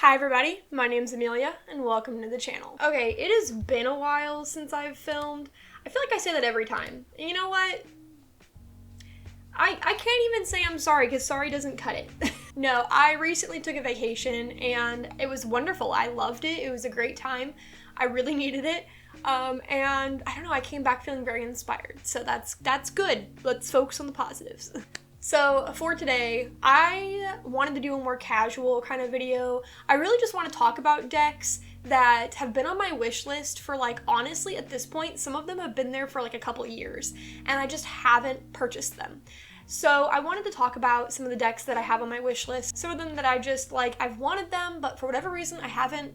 Hi everybody, my name's Amelia, and welcome to the channel. Okay, it has been a while since I've filmed. I feel like I say that every time. And you know what? I can't even say I'm sorry, because sorry doesn't cut it. No, I recently took a vacation, and it was wonderful. I loved it. It was a great time. I really needed it. And I don't know, I came back feeling very inspired. So that's good. Let's focus on the positives. So for today, I wanted to do a more casual kind of video. I really just want to talk about decks that have been on my wish list for honestly at this point, some of them have been there for a couple years and I just haven't purchased them. So I wanted to talk about some of the decks that I have on my wish list. Some of them that I just I've wanted them, but for whatever reason I haven't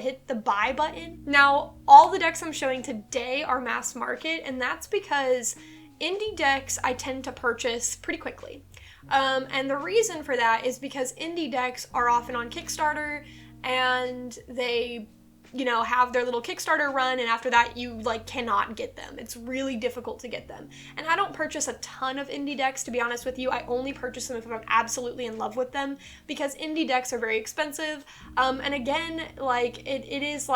hit the buy button. Now, all the decks I'm showing today are mass market, and that's because indie decks I tend to purchase pretty quickly. And the reason for that is because indie decks are often on Kickstarter and they, have their little Kickstarter run, and after that you cannot get them. It's really difficult to get them. And I don't purchase a ton of indie decks, to be honest with you. I only purchase them if I'm absolutely in love with them, because indie decks are very expensive. And again, it is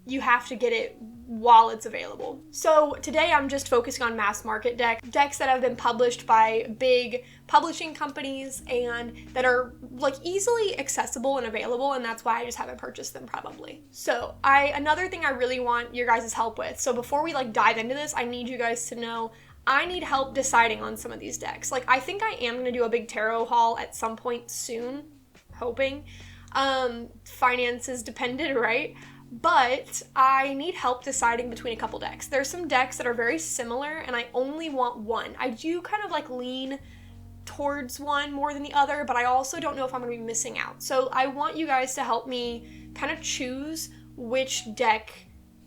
you have to get it while it's available. So today I'm just focusing on mass market decks that have been published by big publishing companies and that are easily accessible and available, and that's why I just haven't purchased them probably. So another thing I really want your guys' help with, so before we dive into this, I need you guys to know I need help deciding on some of these decks. I think I am going to do a big tarot haul at some point soon, hoping. Finances dependent, right? But I need help deciding between a couple decks. There's some decks that are very similar and I only want one. I do kind of lean towards one more than the other, but I also don't know if I'm going to be missing out. So I want you guys to help me kind of choose which deck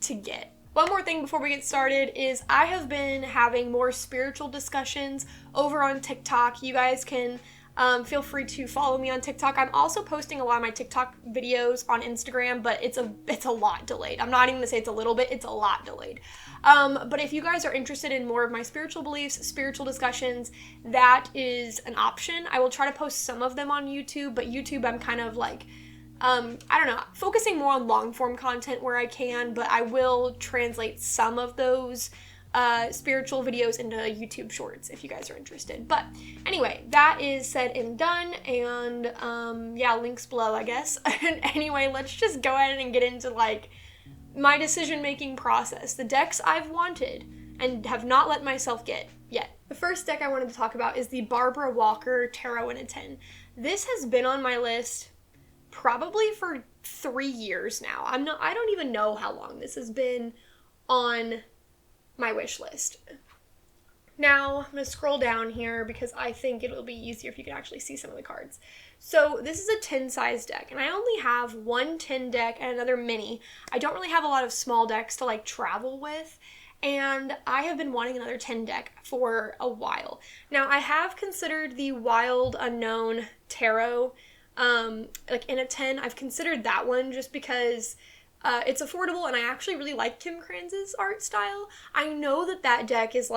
to get. One more thing before we get started is I have been having more spiritual discussions over on TikTok. You guys can feel free to follow me on TikTok. I'm also posting a lot of my TikTok videos on Instagram, but it's a lot delayed. I'm not even gonna say it's a little bit, it's a lot delayed. But if you guys are interested in more of my spiritual beliefs, spiritual discussions, that is an option. I will try to post some of them on YouTube, but YouTube I'm kind of I don't know, focusing more on long form content where I can, but I will translate some of those spiritual videos into YouTube shorts if you guys are interested. But anyway, that is said and done, and yeah, links below, I guess. And anyway, let's just go ahead and get into my decision making process, the decks I've wanted and have not let myself get yet. The first deck I wanted to talk about is the Barbara Walker Tarot in a Tin. This has been on my list probably for 3 years now. I don't even know how long this has been on my wish list. Now, I'm going to scroll down here because I think it'll be easier if you can actually see some of the cards. So this is a tin size deck, and I only have one tin deck and another mini. I don't really have a lot of small decks to travel with, and I have been wanting another tin deck for a while. Now, I have considered the Wild Unknown Tarot, in a tin. I've considered that one just because it's affordable, and I actually really like Kim Kranz's art style. I know that deck is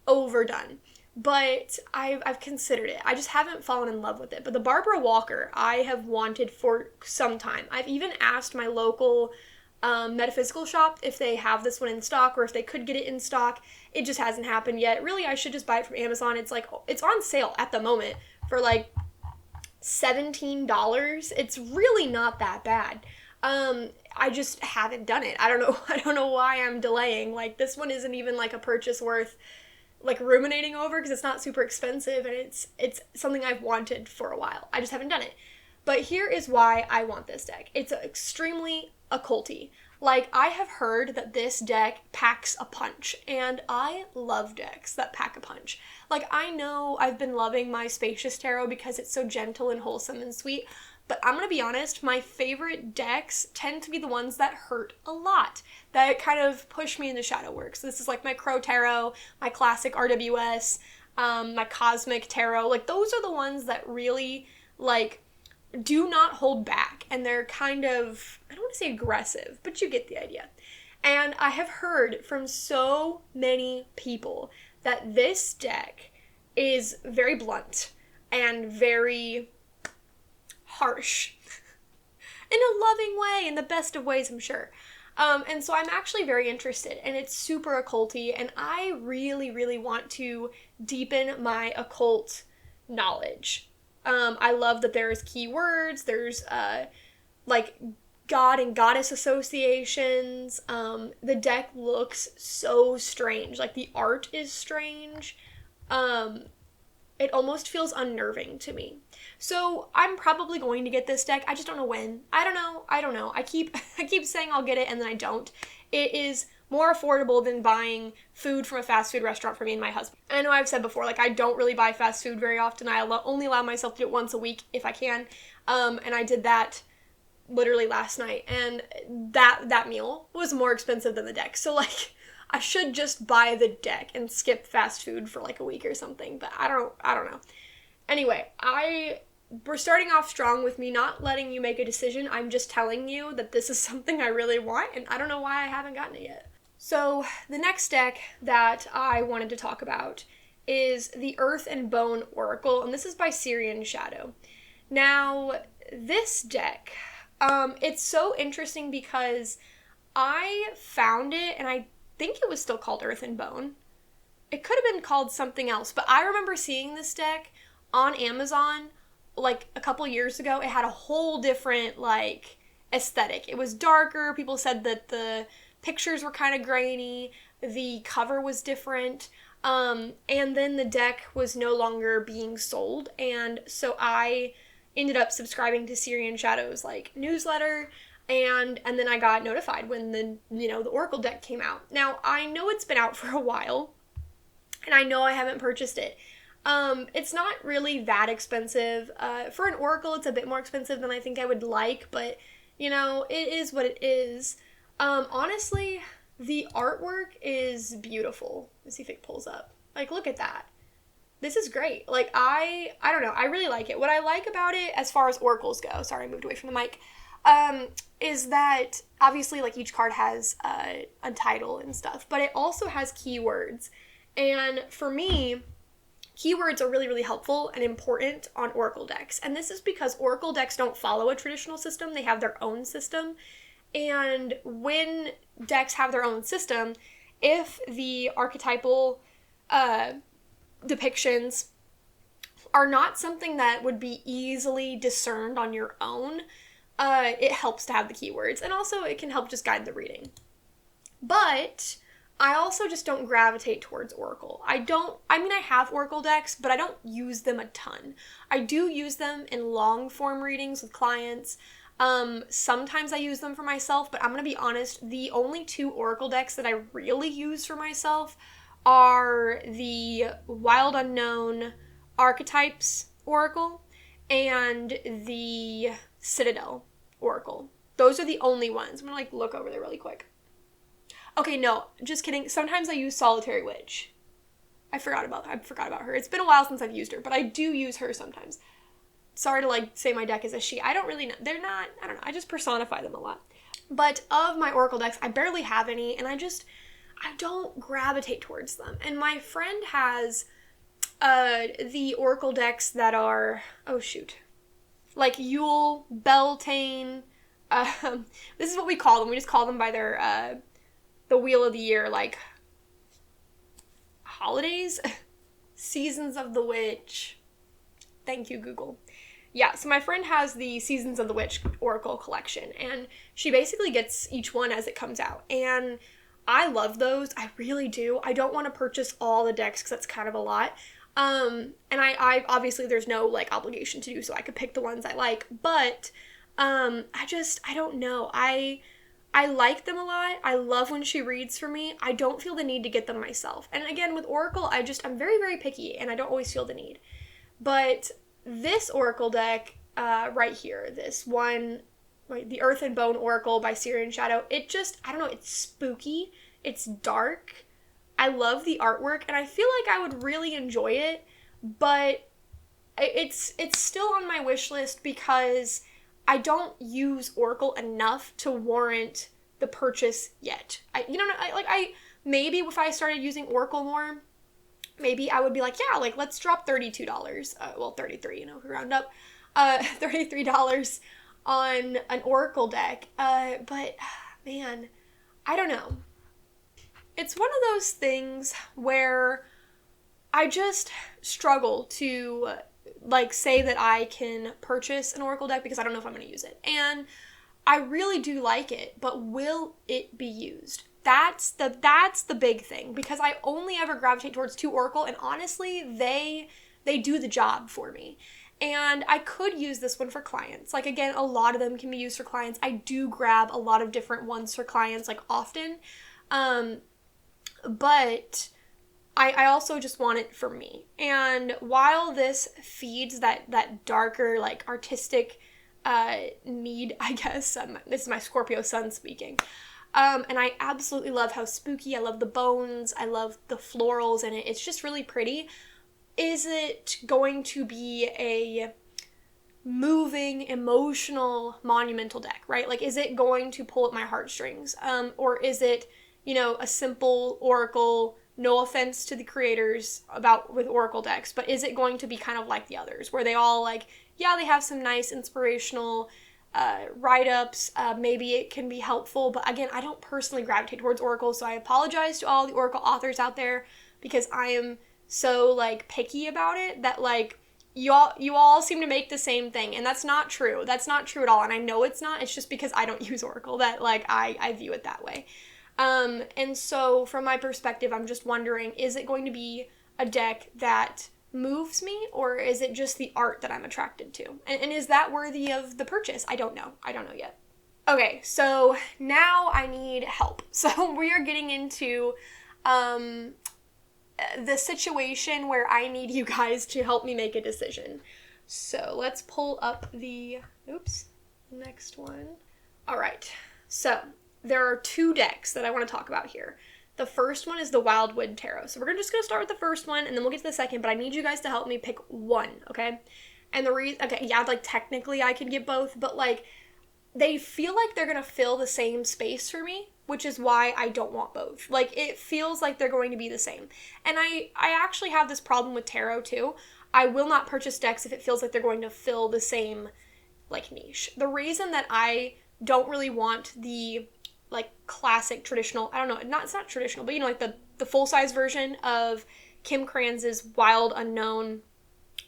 overdone, but I've considered it. I just haven't fallen in love with it. But the Barbara Walker I have wanted for some time. I've even asked my local metaphysical shop if they have this one in stock or if they could get it in stock. It just hasn't happened yet. Really, I should just buy it from Amazon. It's it's on sale at the moment for $17. It's really not that bad. I just haven't done it. I don't know why I'm delaying. This one isn't even a purchase worth ruminating over, because it's not super expensive and it's something I've wanted for a while. I just haven't done it. But here is why I want this deck. It's extremely occulty. I have heard that this deck packs a punch, and I love decks that pack a punch. I know I've been loving my Spacious Tarot because it's so gentle and wholesome and sweet, but I'm gonna be honest, my favorite decks tend to be the ones that hurt a lot, that kind of push me into shadow work. So this is my Crow Tarot, my classic RWS, my Cosmic Tarot. Those are the ones that really, do not hold back, and they're kind of, I don't want to say aggressive, but you get the idea. And I have heard from so many people that this deck is very blunt and very harsh. in a loving way, in the best of ways, I'm sure. And so I'm actually very interested, and it's super occulty, and I really, really want to deepen my occult knowledge. I love that there's keywords, there's, like, god and goddess associations. The deck looks so strange. Like, the art is strange. It almost feels unnerving to me. So I'm probably going to get this deck. I just don't know when. I don't know. I keep saying I'll get it and then I don't. It is more affordable than buying food from a fast food restaurant for me and my husband. I know I've said before, like, I don't really buy fast food very often. I only allow myself to do it once a week if I can. And I did that literally last night, and that meal was more expensive than the deck. So, like, I should just buy the deck and skip fast food for like a week or something, but I don't know. Anyway, we're starting off strong with me not letting you make a decision. I'm just telling you that this is something I really want, and I don't know why I haven't gotten it yet. So the next deck that I wanted to talk about is the Earth and Bone Oracle, and this is by Syrian Shadow. Now, this deck, it's so interesting because I found it, and I think it was still called Earth and Bone. It could have been called something else, but I remember seeing this deck on Amazon like a couple years ago. It had a whole different, like, aesthetic. It was darker. People said that the pictures were kind of grainy. The cover was different. And then the deck was no longer being sold. And so I ended up subscribing to Syrian Shadow's, like, newsletter. And then I got notified when the Oracle deck came out. Now, I know it's been out for a while, and I know I haven't purchased it. It's not really that expensive. For an Oracle, it's a bit more expensive than I think I would like, but, it is what it is. Honestly, the artwork is beautiful. Let's see if it pulls up. Like, look at that. This is great. Like, I don't know. I really like it. What I like about it, as far as Oracles go, sorry, I moved away from the mic, is that obviously, like, each card has a title and stuff, but it also has keywords. And for me, keywords are really, really helpful and important on Oracle decks. And this is because Oracle decks don't follow a traditional system. They have their own system. And when decks have their own system, if the archetypal depictions are not something that would be easily discerned on your own, it helps to have the keywords, and also it can help just guide the reading. But I also just don't gravitate towards Oracle. I have Oracle decks, but I don't use them a ton. I do use them in long form readings with clients. Sometimes I use them for myself, but I'm gonna be honest, the only two Oracle decks that I really use for myself are the Wild Unknown Archetypes Oracle and the Citadel Oracle. Those are the only ones. I'm gonna, like, look over there really quick. Okay, no, just kidding. Sometimes I use Solitary Witch. I forgot about her. It's been a while since I've used her, but I do use her sometimes. Sorry to, like, say my deck is a she. I don't really know. They're not, I don't know. I just personify them a lot. But of my Oracle decks, I barely have any, and I don't gravitate towards them. And my friend has the Oracle decks that are, like Yule, Beltane. This is what we call them. We just call them by their, the Wheel of the Year, like, holidays? Seasons of the Witch. Thank you, Google. Yeah, so my friend has the Seasons of the Witch Oracle collection, and she basically gets each one as it comes out. And I love those. I really do. I don't want to purchase all the decks because that's kind of a lot. And I obviously there's no, like, obligation to do so. I could pick the ones I like, but I don't know. I like them a lot. I love when she reads for me. I don't feel the need to get them myself. And again, with Oracle, I'm very, very picky, and I don't always feel the need. But this Oracle deck, right here, this one, right, the Earth and Bone Oracle by Syrian Shadow, I don't know, it's spooky, it's dark, I love the artwork, and I feel like I would really enjoy it, but it's still on my wish list because I don't use Oracle enough to warrant the purchase yet. Maybe if I started using Oracle more, maybe I would be like, yeah, like, let's drop $32, well, 33, if we round up, $33 on an Oracle deck, but man, I don't know. It's one of those things where I just struggle to like say that I can purchase an Oracle deck because I don't know if I'm going to use it. And I really do like it, but will it be used? That's the big thing, because I only ever gravitate towards 2 Oracle, and honestly, they do the job for me. And I could use this one for clients. Like, again, a lot of them can be used for clients. I do grab a lot of different ones for clients, like, often. But I also just want it for me. And while this feeds that darker, like, artistic need, I guess, this is my Scorpio sun speaking. And I absolutely love how spooky, I love the bones, I love the florals in it. It's just really pretty. Is it going to be a moving, emotional, monumental deck, right? Like, is it going to pull at my heartstrings? Or is it, a simple Oracle, no offense to the creators with Oracle decks, but is it going to be kind of like the others, where they all, like, yeah, they have some nice inspirational write-ups, maybe it can be helpful, but again, I don't personally gravitate towards Oracle, so I apologize to all the Oracle authors out there, because I am so, like, picky about it, that, like, you all seem to make the same thing, and that's not true. That's not true at all, and I know it's not. It's just because I don't use Oracle that, like, I view it that way. And so, from my perspective, I'm just wondering, is it going to be a deck that moves me, or is it just the art that I'm attracted to? And is that worthy of the purchase? I don't know. I don't know yet. Okay, so now I need help. So we are getting into the situation where I need you guys to help me make a decision. So let's pull up the next one. All right, so there are 2 decks that I want to talk about here. The first one is the Wildwood Tarot. So we're just going to start with the first one, and then we'll get to the second, but I need you guys to help me pick one, okay? And the reason, okay, yeah, like, technically I could get both, but, like, they feel like they're going to fill the same space for me, which is why I don't want both. Like, it feels like they're going to be the same. And I actually have this problem with tarot, too. I will not purchase decks if it feels like they're going to fill the same, like, niche. The reason that I don't really want the, like, classic traditional, I don't know, it's not traditional, but like the full-size version of Kim Kranz's Wild Unknown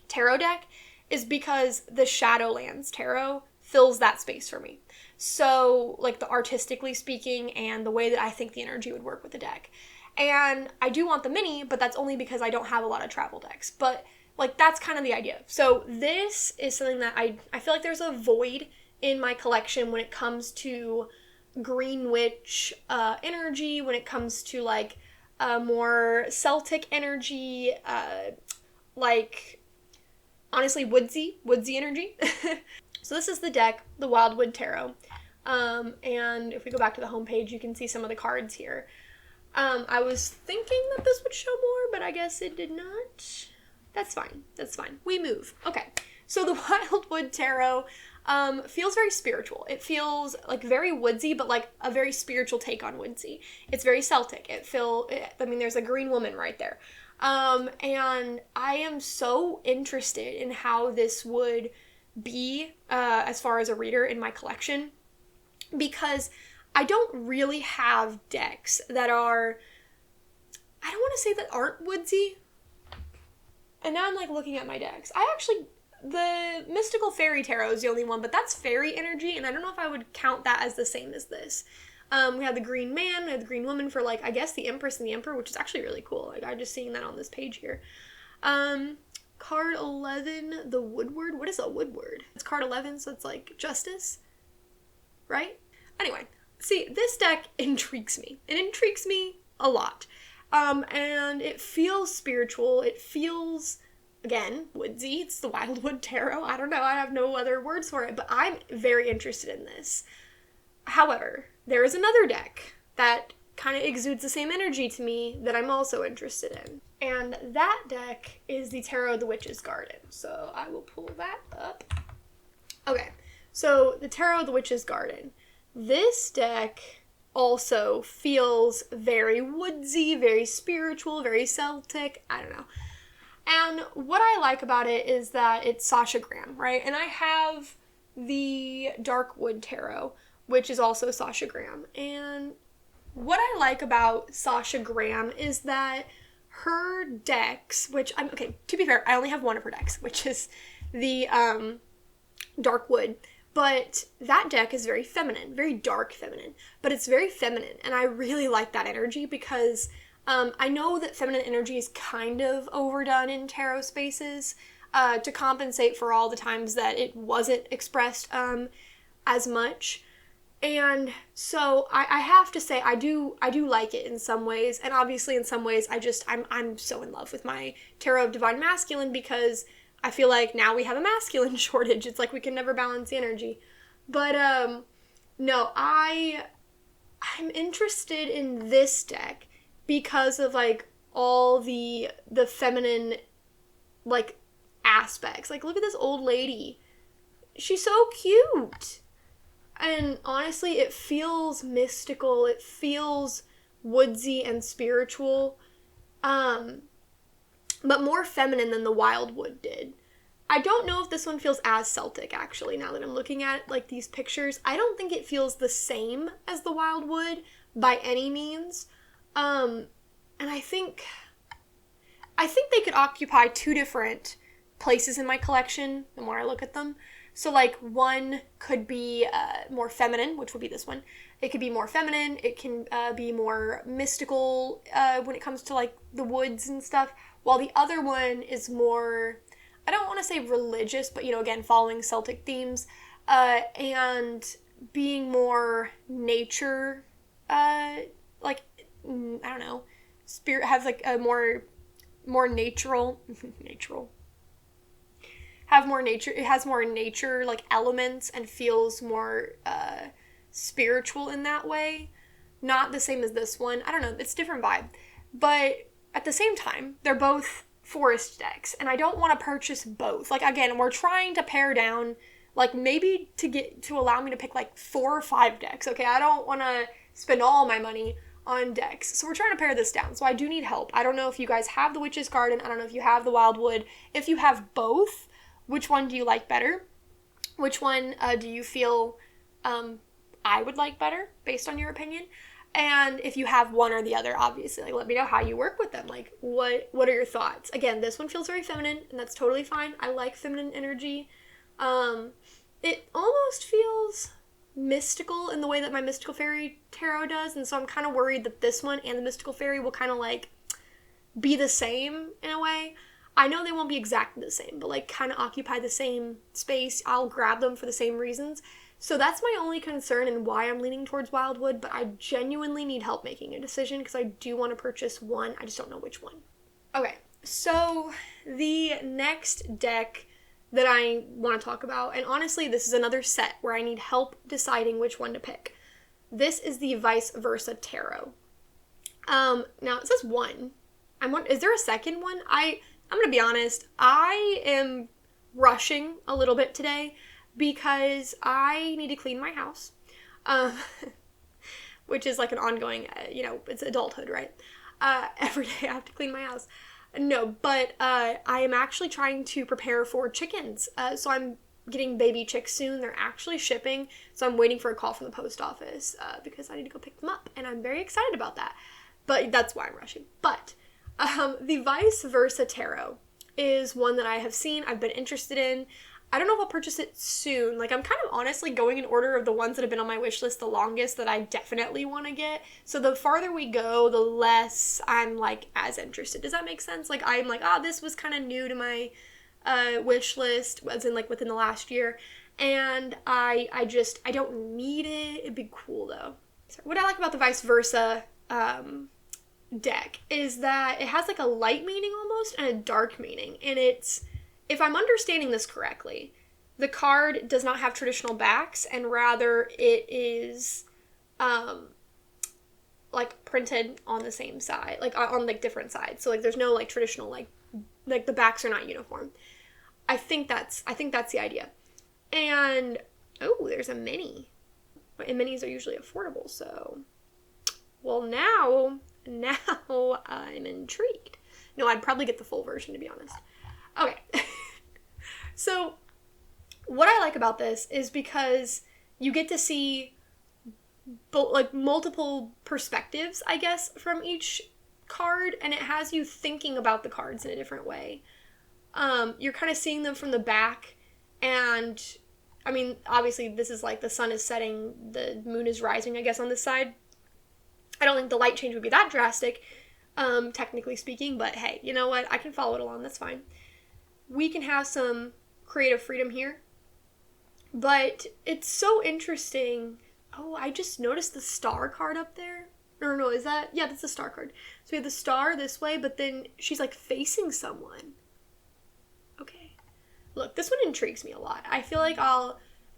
tarot deck is because the Shadowlands tarot fills that space for me. So, like, the artistically speaking and the way that I think the energy would work with the deck. And I do want the mini, but that's only because I don't have a lot of travel decks. But, like, that's kind of the idea. So this is something that I feel like there's a void in my collection when it comes to Green Witch energy, when it comes to, like, more Celtic energy, like, honestly, woodsy energy. So this is the deck, the Wildwood Tarot, and if we go back to the homepage, you can see some of the cards here. I was thinking that this would show more, but I guess it did not. That's fine. We move. Okay, so the Wildwood Tarot feels very spiritual. It feels, like, very woodsy, but, like, a very spiritual take on woodsy. It's very Celtic. There's a green woman right there. And I am so interested in how this would be, as far as a reader in my collection, because I don't really have decks that are, I don't want to say that aren't woodsy. And now I'm, like, looking at my decks. The Mystical Fairy Tarot is the only one, but that's fairy energy, and I don't know if I would count that as the same as this. We have the Green Man, we have the Green Woman for, like, I guess the Empress and the Emperor, which is actually really cool. Like, I'm just seeing that on this page here. Card 11, the Woodward. What is a Woodward? It's card 11, so it's, like, Justice, right? Anyway, see, this deck intrigues me. It intrigues me a lot. And it feels spiritual. It feels, again, woodsy. It's the Wildwood Tarot. I don't know. I have no other words for it, but I'm very interested in this. However, there is another deck that kind of exudes the same energy to me that I'm also interested in. And that deck is the Tarot of the Witch's Garden. So I will pull that up. Okay, so the Tarot of the Witch's Garden. This deck also feels very woodsy, very spiritual, very Celtic. I don't know. And what I like about it is that it's Sasha Graham, right? And I have the Dark Wood Tarot, which is also Sasha Graham. And what I like about Sasha Graham is that her decks, which okay, to be fair, I only have one of her decks, which is the Dark Wood, but that deck is very feminine, very dark feminine, but it's very feminine, and I really like that energy because I know that feminine energy is kind of overdone in tarot spaces to compensate for all the times that it wasn't expressed as much. And so I have to say I do like it in some ways, and obviously in some ways I'm so in love with my Tarot of Divine Masculine because I feel like now we have a masculine shortage. It's like we can never balance the energy. But no, I'm interested in this deck because of like all the feminine like aspects. Like, look at this old lady. She's so cute. And honestly, it feels mystical. It feels woodsy and spiritual. But more feminine than the Wildwood did. I don't know if this one feels as Celtic, actually, now that I'm looking at, like, these pictures. I don't think it feels the same as the Wildwood by any means. And I think they could occupy two different places in my collection the more I look at them. So, like, one could be more feminine, which would be this one. It could be more feminine. It can be more mystical when it comes to, like, the woods and stuff. While the other one is more, I don't want to say religious, but, you know, again, following Celtic themes. And being more nature, like, I don't know, spirit, has, like, a more natural, have more nature, it has more nature, like, elements and feels more spiritual in that way. Not the same as this one. I don't know, it's a different vibe. But at the same time, they're both forest decks, and I don't want to purchase both. Like, again, we're trying to pare down, like, maybe to allow me to pick, like, 4 or 5 decks, okay? I don't want to spend all my money on decks. So we're trying to pare this down. So I do need help. I don't know if you guys have the Witch's Garden. I don't know if you have the Wildwood. If you have both, which one do you like better? Which one do you feel I would like better, based on your opinion? And if you have one or the other, obviously, like, let me know how you work with them. Like, what are your thoughts? Again, this one feels very feminine, and that's totally fine. I like feminine energy. It almost feels mystical in the way that my Mystical Fairy Tarot does, and so I'm kind of worried that this one and the Mystical Fairy will kind of, like, be the same in a way. I know they won't be exactly the same, but, like, kind of occupy the same space. I'll grab them for the same reasons. So that's my only concern and why I'm leaning towards Wildwood, but I genuinely need help making a decision because I do want to purchase one. I just don't know which one. Okay, so the next deck that I want to talk about, and honestly, this is another set where I need help deciding which one to pick. This is the Vice Versa Tarot. Now, it says one. Is there a second one? I'm going to be honest, I am rushing a little bit today because I need to clean my house, which is like an ongoing, it's adulthood, right? Every day I have to clean my house. No, but I am actually trying to prepare for chickens. So I'm getting baby chicks soon. They're actually shipping, so I'm waiting for a call from the post office because I need to go pick them up, and I'm very excited about that. But that's why I'm rushing. But the Vice Versa Tarot is one that I have seen, I've been interested in. I don't know if I'll purchase it soon. Like, I'm kind of honestly going in order of the ones that have been on my wish list the longest that I definitely want to get. So the farther we go, the less I'm, like, as interested. Does that make sense? Like, I'm like, this was kind of new to my wish list, as in, like, within the last year. And I don't need it. It'd be cool, though. So what I like about the Vice Versa deck is that it has, like, a light meaning almost and a dark meaning. And it's, if I'm understanding this correctly, the card does not have traditional backs, and rather it is, like, printed on the same side, like, on, like, different sides. So, like, there's no, like, traditional, like, the backs are not uniform. I think that's the idea. And, there's a mini. And minis are usually affordable, so, well, now I'm intrigued. No, I'd probably get the full version, to be honest. Okay. So, what I like about this is because you get to see like multiple perspectives, I guess, from each card, and it has you thinking about the cards in a different way. You're kind of seeing them from the back, and I mean, obviously this is like the sun is setting, the moon is rising, I guess, on this side. I don't think the light change would be that drastic, technically speaking, but hey, you know what? I can follow it along, that's fine. We can have some creative freedom here, but it's so interesting. Oh, I just noticed the star card up there. No, is that? Yeah, that's the star card. So we have the star this way, but then she's like facing someone. Okay. Look, this one intrigues me a lot. I feel like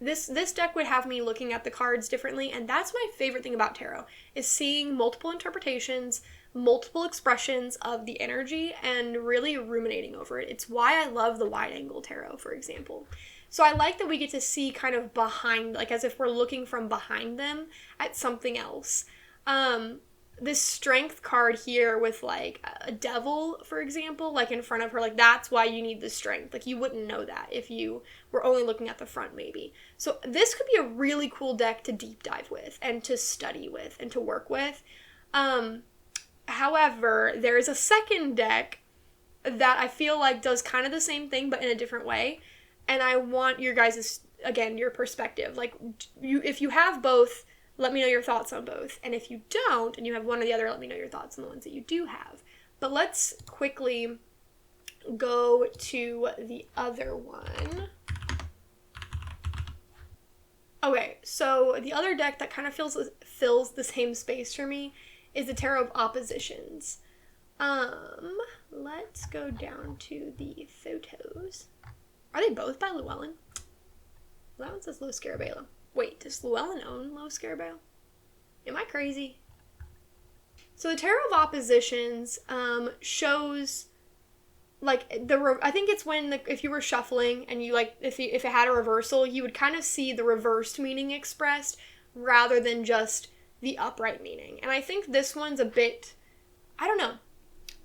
this deck would have me looking at the cards differently, and that's my favorite thing about tarot, is seeing multiple interpretations, multiple expressions of the energy, and really ruminating over it. It's why I love the wide angle tarot, for example. So I like that we get to see kind of behind, like as if we're looking from behind them at something else. This strength card here with like a devil, for example, like in front of her, like that's why you need the strength. Like you wouldn't know that if you were only looking at the front maybe. So this could be a really cool deck to deep dive with and to study with and to work with. However, there is a second deck that I feel like does kind of the same thing but in a different way. And I want your guys', again, your perspective. Like, if you have both, let me know your thoughts on both. And if you don't, and you have one or the other, let me know your thoughts on the ones that you do have. But let's quickly go to the other one. Okay, so the other deck that kind of fills the same space for me is the Tarot of Oppositions. Let's go down to the photos. Are they both by Llewellyn? That one says Lo Scarabeo. Wait, does Llewellyn own Lo Scarabeo? Am I crazy? So the Tarot of Oppositions shows like I think it's when if you were shuffling and you like if it had a reversal, you would kind of see the reversed meaning expressed rather than just the upright meaning. And I think this one's a bit, I don't know.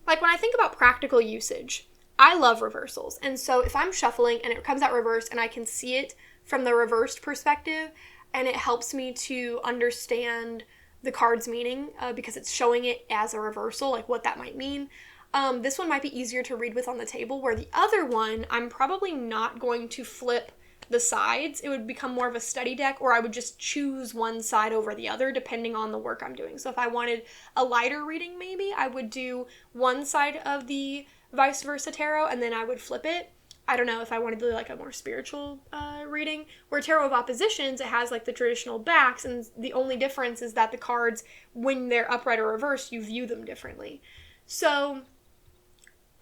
Like when I think about practical usage, I love reversals. And so if I'm shuffling and it comes out reversed and I can see it from the reversed perspective and it helps me to understand the card's meaning because it's showing it as a reversal, like what that might mean. This one might be easier to read with on the table, where the other one, I'm probably not going to flip the sides. It would become more of a study deck, or I would just choose one side over the other depending on the work I'm doing. So if I wanted a lighter reading, maybe I would do one side of the vice versa tarot and then I would flip it. I don't know if I wanted to do like a more spiritual reading. Where Tarot of Oppositions, it has like the traditional backs, and the only difference is that the cards, when they're upright or reversed, you view them differently. So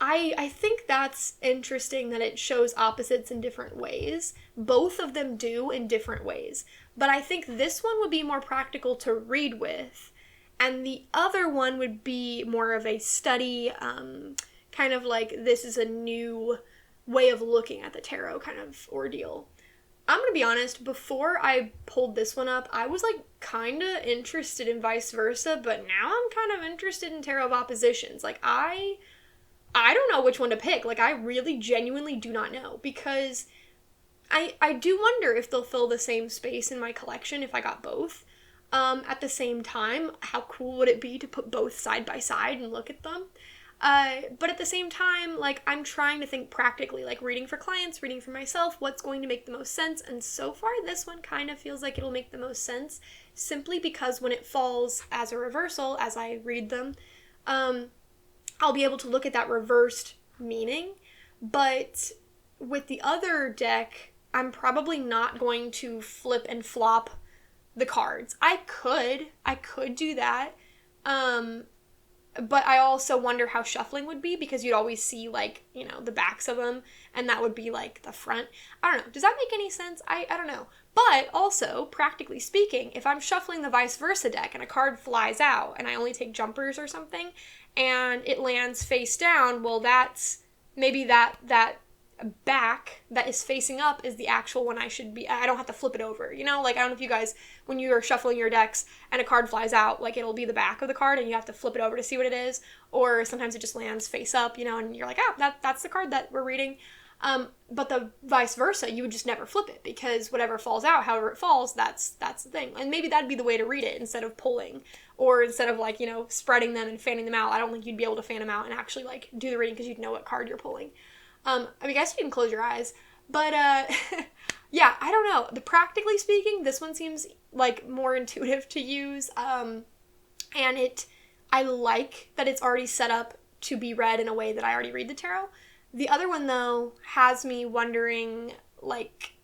I think that's interesting that it shows opposites in different ways. Both of them do in different ways. But I think this one would be more practical to read with, and the other one would be more of a study, kind of like this is a new way of looking at the tarot kind of ordeal. I'm going to be honest, before I pulled this one up, I was like kind of interested in vice versa, but now I'm kind of interested in Tarot of Oppositions. Like I don't know which one to pick. Like I really genuinely do not know, because I do wonder if they'll fill the same space in my collection if I got both. At the same time, how cool would it be to put both side by side and look at them? But at the same time, like, I'm trying to think practically, like reading for clients, reading for myself, what's going to make the most sense. And so far, this one kind of feels like it'll make the most sense, simply because when it falls as a reversal, as I read them, I'll be able to look at that reversed meaning. But with the other deck, I'm probably not going to flip and flop the cards. I could do that. But I also wonder how shuffling would be, because you'd always see, like, you know, the backs of them, and that would be, like, the front. I don't know. Does that make any sense? I don't know. But also, practically speaking, if I'm shuffling the vice versa deck and a card flies out and I only take jumpers or something and it lands face down, well, that's maybe that back that is facing up is the actual one I don't have to flip it over, you know? Like, I don't know if you guys, when you are shuffling your decks and a card flies out, like, it'll be the back of the card and you have to flip it over to see what it is, or sometimes it just lands face up, you know, and you're like, that's the card that we're reading. But the vice versa, you would just never flip it, because whatever falls out, however it falls, that's the thing. And maybe that'd be the way to read it, instead of pulling, or instead of like, spreading them and fanning them out. I don't think you'd be able to fan them out and actually like do the reading, because you'd know what card you're pulling. I guess you can close your eyes, but yeah, I don't know. Practically speaking, this one seems like more intuitive to use, and I like that it's already set up to be read in a way that I already read the tarot. The other one, though, has me wondering, like,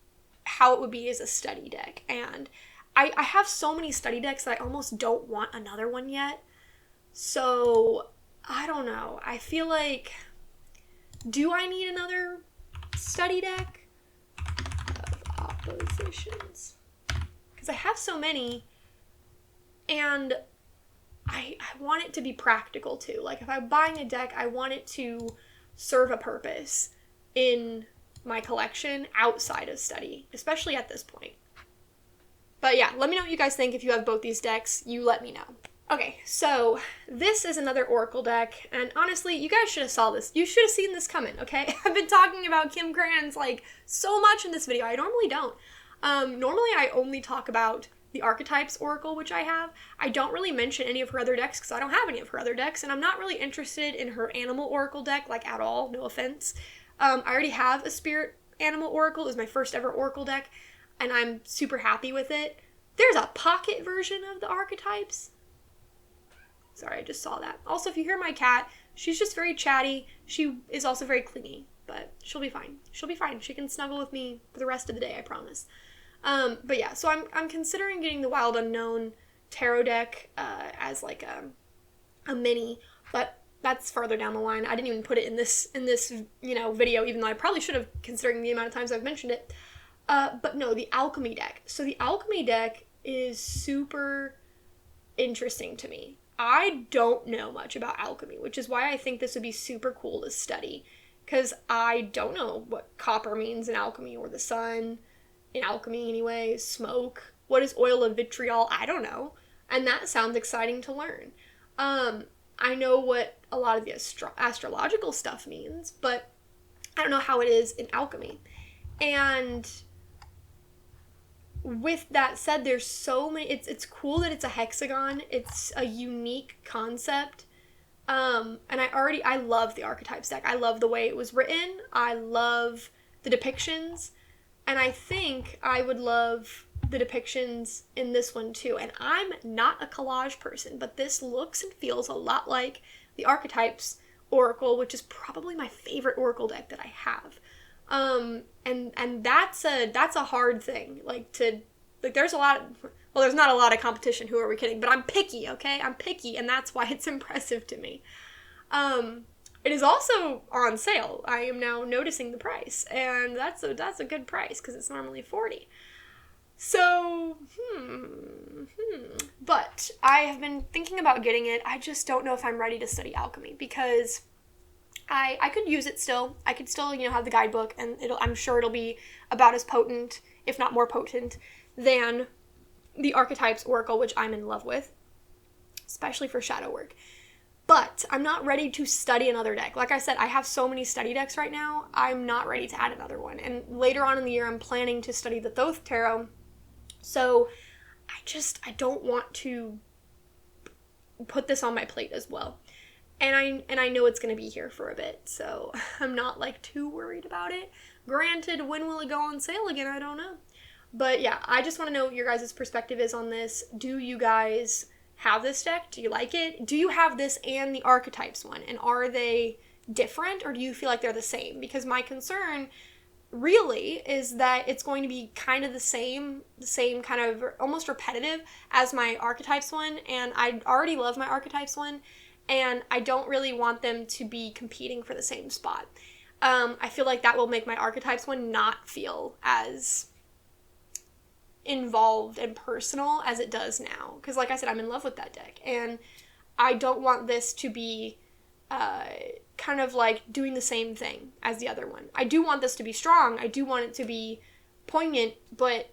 how it would be as a study deck. And I have so many study decks that I almost don't want another one yet. So, I don't know. I feel like, do I need another study deck of oppositions? Because I have so many, and I want it to be practical, too. Like, if I'm buying a deck, I want it to serve a purpose in my collection outside of study, especially at this point. But yeah, let me know what you guys think. If you have both these decks, you let me know. Okay, so this is another Oracle deck, and honestly, you guys should have saw this. You should have seen this coming, okay? I've been talking about Kim Crans, like, so much in this video. I normally don't. Normally I only talk about the Archetypes Oracle, which I have. I don't really mention any of her other decks because I don't have any of her other decks, and I'm not really interested in her Animal Oracle deck, like, at all, no offense. I already have a Spirit Animal Oracle. It was my first ever Oracle deck, and I'm super happy with it. There's a pocket version of the Archetypes. Sorry, I just saw that. Also, if you hear my cat, she's just very chatty. She is also very clingy, but she'll be fine. She'll be fine. She can snuggle with me for the rest of the day, I promise. But yeah, so I'm considering getting the Wild Unknown tarot deck as like a mini, but that's farther down the line. I didn't even put it in this video, even though I probably should have, considering the amount of times I've mentioned it. But no, the Alchemy deck. So the Alchemy deck is super interesting to me. I don't know much about alchemy, which is why I think this would be super cool to study, because I don't know what copper means in alchemy, or the sun in alchemy anyway, smoke. What is oil of vitriol? I don't know. And that sounds exciting to learn. I know what a lot of the astrological stuff means, but I don't know how it is in alchemy. And with that said, there's so many, it's cool that it's a hexagon. It's a unique concept. And I love the Archetypes deck. I love the way it was written. I love the depictions. And I think I would love the depictions in this one too. And I'm not a collage person, but this looks and feels a lot like the Archetypes Oracle, which is probably my favorite Oracle deck that I have. And that's a hard thing. There's not a lot of competition, who are we kidding? But I'm picky, okay? I'm picky, and that's why it's impressive to me. It is also on sale. I am now noticing the price, and that's a good price, because it's normally $40. So, But I have been thinking about getting it. I just don't know if I'm ready to study alchemy, because I could use it still. I could still, have the guidebook, and I'm sure it'll be about as potent, if not more potent, than the Archetypes Oracle, which I'm in love with, especially for shadow work. But I'm not ready to study another deck. Like I said, I have so many study decks right now, I'm not ready to add another one. And later on in the year, I'm planning to study the Thoth Tarot. So I don't want to put this on my plate as well. And I know it's going to be here for a bit, so I'm not, too worried about it. Granted, when will it go on sale again? I don't know. But yeah, I just want to know what your guys' perspective is on this. Do you guys have this deck? Do you like it? Do you have this and the Archetypes one? And are they different, or do you feel like they're the same? Because my concern really is that it's going to be kind of the same kind of almost repetitive as my Archetypes one, and I already love my Archetypes one, and I don't really want them to be competing for the same spot. I feel like that will make my Archetypes one not feel as involved and personal as it does now. Because like I said, I'm in love with that deck, and I don't want this to be kind of doing the same thing as the other one. I do want this to be strong. I do want it to be poignant, but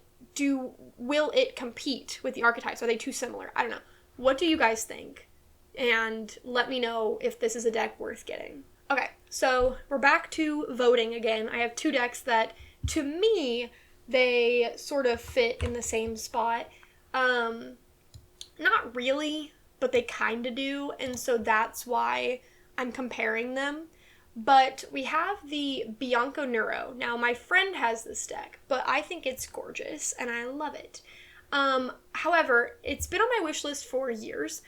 will it compete with the Archetypes? Are they too similar? I don't know. What do you guys think? And let me know if this is a deck worth getting. Okay, So we're back to voting again. I have two decks that, to me, they sort of fit in the same spot. Not really, but they kind of do, and so that's why I'm comparing them. But we have the Bianco Neuro. Now, my friend has this deck, but I think it's gorgeous, and I love it. However, it's been on my wish list for years.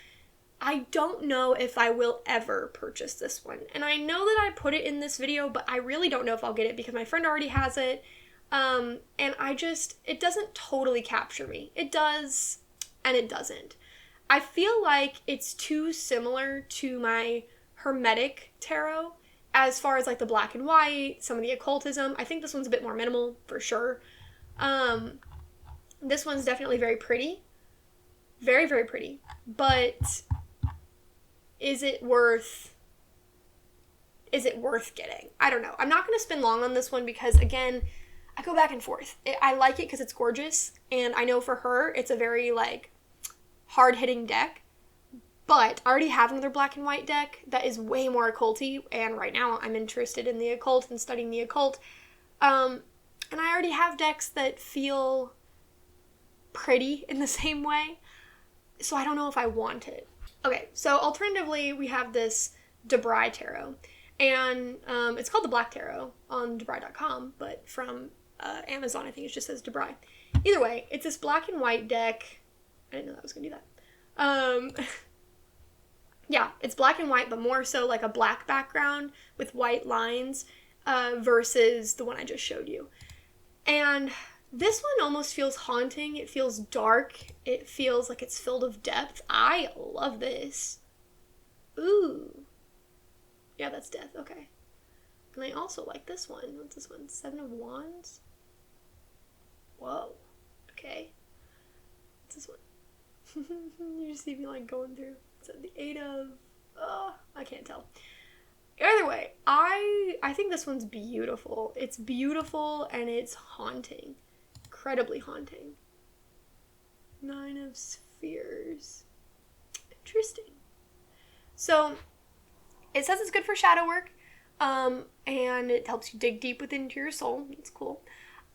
I don't know if I will ever purchase this one. And I know that I put it in this video, but I really don't know if I'll get it because my friend already has it. And it doesn't totally capture me. It does, and it doesn't. I feel like it's too similar to my Hermetic Tarot as far as like the black and white, some of the occultism. I think this one's a bit more minimal for sure. This one's definitely very pretty. Very, very pretty. But is it worth getting? I don't know. I'm not going to spend long on this one because, again, I go back and forth. I like it because it's gorgeous, and I know for her it's a very, like, hard-hitting deck. But I already have another black and white deck that is way more occulty, and right now I'm interested in the occult and studying the occult. And I already have decks that feel pretty in the same way, so I don't know if I want it. Okay, so alternatively, we have this DeBry Tarot, and it's called the Black Tarot on DeBry.com, but from Amazon, I think it just says DeBry. Either way, it's this black and white deck. I didn't know that was going to do that. Yeah, it's black and white, but more so like a black background with white lines versus the one I just showed you. And this one almost feels haunting. It feels dark. It feels like it's filled with depth. I love this. Ooh. Yeah, that's death. Okay. And I also like this one. What's this one? Seven of Wands? Whoa. Okay. What's this one? You just see me like going through. So the Eight of... Oh, I can't tell. Either way, I think this one's beautiful. It's beautiful and it's haunting. Incredibly haunting. Nine of Spheres. Interesting. So, it says it's good for shadow work, and it helps you dig deep within your soul. It's cool.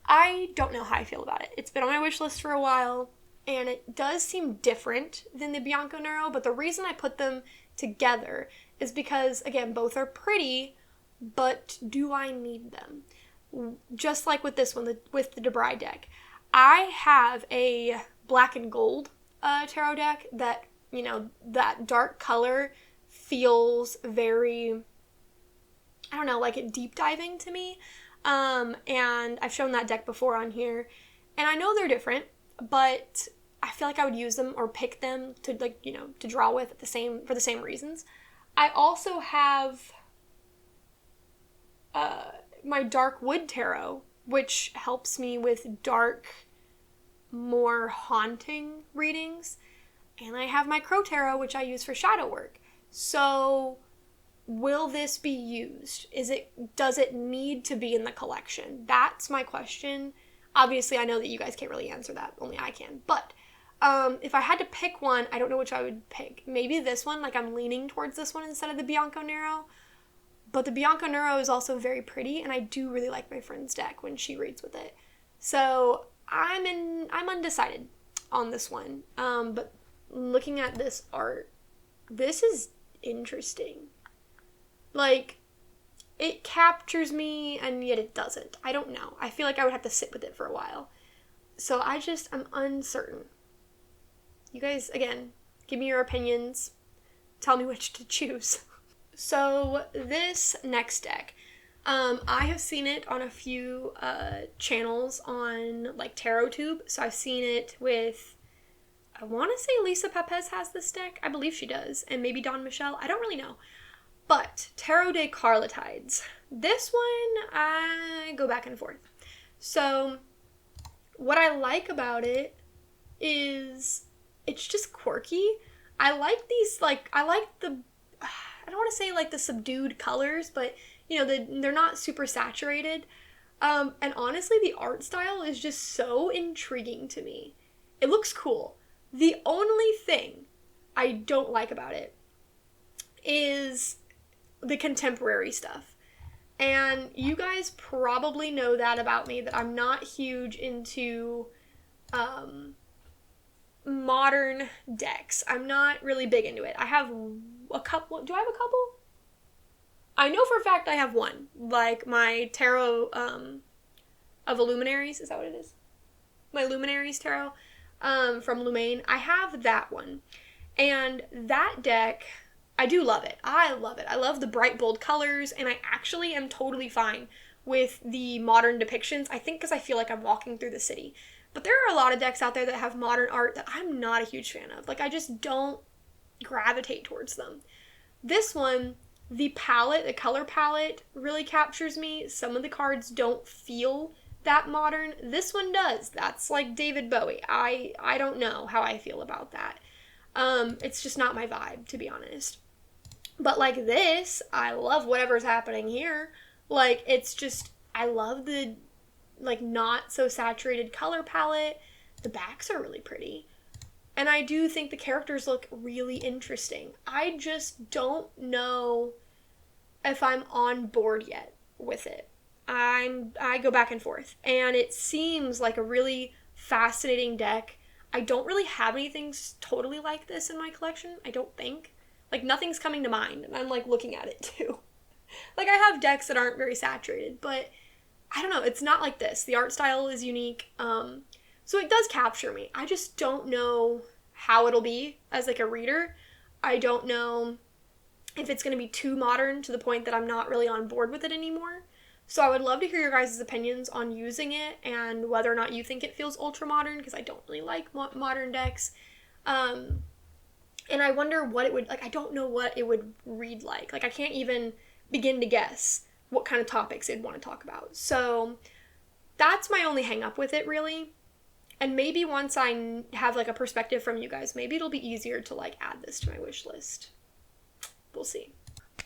I don't know how I feel about it. It's been on my wish list for a while, and it does seem different than the Bianco Neuro, but the reason I put them together is because, again, both are pretty, but do I need them? Just like with this one, with the DeBry deck. I have a black and gold tarot deck that, you know, that dark color feels very, I don't know, like it deep diving to me. And I've shown that deck before on here, and I know they're different, but I feel like I would use them or pick them to, like, you know, to draw with for the same reasons. I also have my Dark Wood Tarot, which helps me with dark, more haunting readings. And I have my Crow Tarot, which I use for shadow work. So, will this be used? Does it need to be in the collection? That's my question. Obviously, I know that you guys can't really answer that. Only I can. But if I had to pick one, I don't know which I would pick. Maybe this one. Like, I'm leaning towards this one instead of the Bianco Neuro. But the Bianco Neuro is also very pretty, and I do really like my friend's deck when she reads with it. So, I'm undecided on this one. But looking at this art, this is interesting. Like, it captures me, and yet it doesn't. I don't know. I feel like I would have to sit with it for a while. So I'm uncertain. You guys, again, give me your opinions. Tell me which to choose. So this next deck, I have seen it on a few channels on, like, TarotTube. So I've seen it with, I want to say Lisa Pepez has this deck. I believe she does. And maybe Dawn Michelle. I don't really know. But Tarot de Carlotides. This one, I go back and forth. So what I like about it is it's just quirky. I like these, like, I don't want to say like the subdued colors, but, you know, they're not super saturated. And honestly, the art style is just so intriguing to me. It looks cool. The only thing I don't like about it is the contemporary stuff. And you guys probably know that about me, that I'm not huge into modern decks. I'm not really big into it. I have a couple. Do I have a couple? I know for a fact I have one. Like my tarot of Illuminaries. Is that what it is? My Luminaries tarot from Lumaine. I have that one. And that deck, I do love it. I love it. I love the bright, bold colors, and I actually am totally fine with the modern depictions. I think because I feel like I'm walking through the city. But there are a lot of decks out there that have modern art that I'm not a huge fan of. Like, I just don't gravitate towards them. This one, the palette, the color palette really captures me. Some of the cards don't feel that modern. This one does. That's like David Bowie. I don't know how I feel about that. It's just not my vibe, to be honest. But like this, I love whatever's happening here. Like, it's just, I love the, like, not so saturated color palette. The backs are really pretty. And I do think the characters look really interesting. I just don't know if I'm on board yet with it. I go back and forth. And it seems like a really fascinating deck. I don't really have anything totally like this in my collection, I don't think. Like, nothing's coming to mind, and I'm, like, looking at it, too. Like, I have decks that aren't very saturated, but I don't know, it's not like this. The art style is unique, so it does capture me. I just don't know how it'll be as, like, a reader. I don't know if it's going to be too modern to the point that I'm not really on board with it anymore. So I would love to hear your guys' opinions on using it and whether or not you think it feels ultra modern, because I don't really like modern decks. And I wonder what it would, like, I don't know what it would read like. Like, I can't even begin to guess what kind of topics it'd want to talk about. So that's my only hang up with it, really. And maybe once I have, like, a perspective from you guys, maybe it'll be easier to, like, add this to my wish list. We'll see.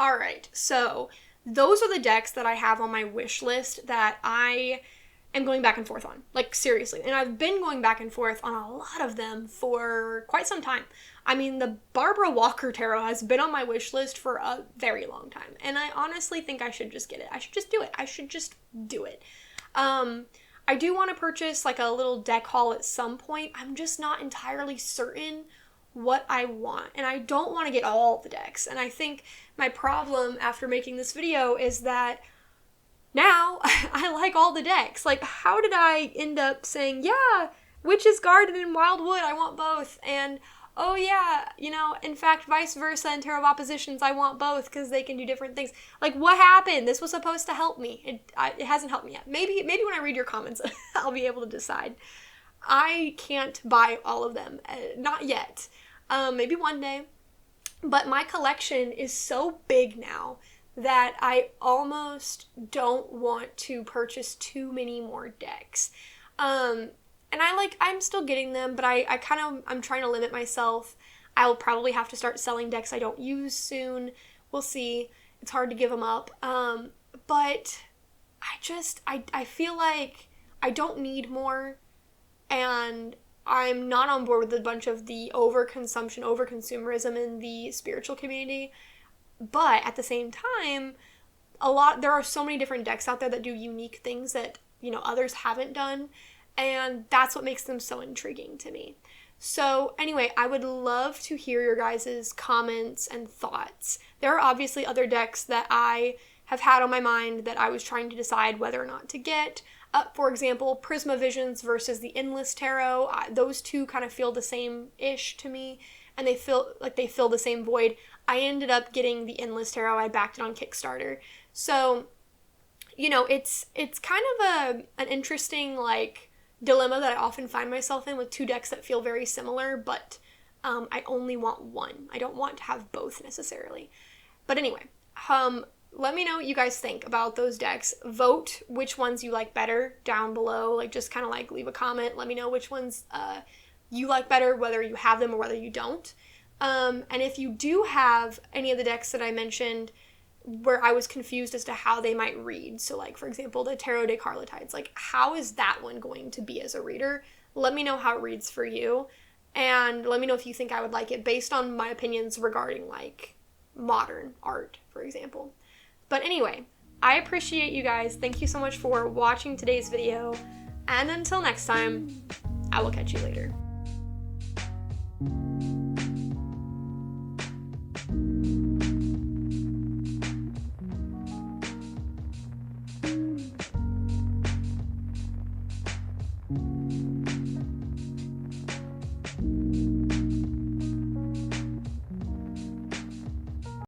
All right, so those are the decks that I have on my wish list that I am going back and forth on. Like, seriously. And I've been going back and forth on a lot of them for quite some time. I mean, the Barbara Walker Tarot has been on my wish list for a very long time. And I honestly think I should just get it. I should just do it. I should just do it. I do want to purchase, like, a little deck haul at some point. I'm just not entirely certain what I want. And I don't want to get all the decks. And I think my problem after making this video is that now I like all the decks. Like, how did I end up saying, yeah, Witch's Garden and Wildwood, I want both. And, oh yeah, you know, in fact, vice versa and Tarot of Oppositions, I want both because they can do different things. Like, what happened? This was supposed to help me. It hasn't helped me yet. Maybe when I read your comments, I'll be able to decide. I can't buy all of them. Not yet. Maybe one day. But my collection is so big now that I almost don't want to purchase too many more decks. And I'm still getting them, but I'm trying to limit myself. I'll probably have to start selling decks I don't use soon. We'll see. It's hard to give them up. But I feel like I don't need more, and I'm not on board with a bunch of the overconsumption, overconsumerism in the spiritual community. But at the same time, there are so many different decks out there that do unique things that, you know, others haven't done. And that's what makes them so intriguing to me. So anyway, I would love to hear your guys' comments and thoughts. There are obviously other decks that I have had on my mind that I was trying to decide whether or not to get. For example, Prisma Visions versus the Endless Tarot. Those two kind of feel the same-ish to me, and they feel like they fill the same void. I ended up getting the Endless Tarot. I backed it on Kickstarter. So, you know, it's kind of an interesting, like, dilemma that I often find myself in with two decks that feel very similar, but I only want one. I don't want to have both necessarily. But anyway, let me know what you guys think about those decks. Vote which ones you like better down below. Like, just kind of like leave a comment. Let me know which ones you like better, whether you have them or whether you don't. And if you do have any of the decks that I mentioned where I was confused as to how they might read, so like, for example, the Tarot de Carlotides, like, how is that one going to be as a reader? Let me know how it reads for you, and let me know if you think I would like it based on my opinions regarding, like, modern art, for example. But anyway, I appreciate you guys. Thank you so much for watching today's video. And until next time, I will catch you later.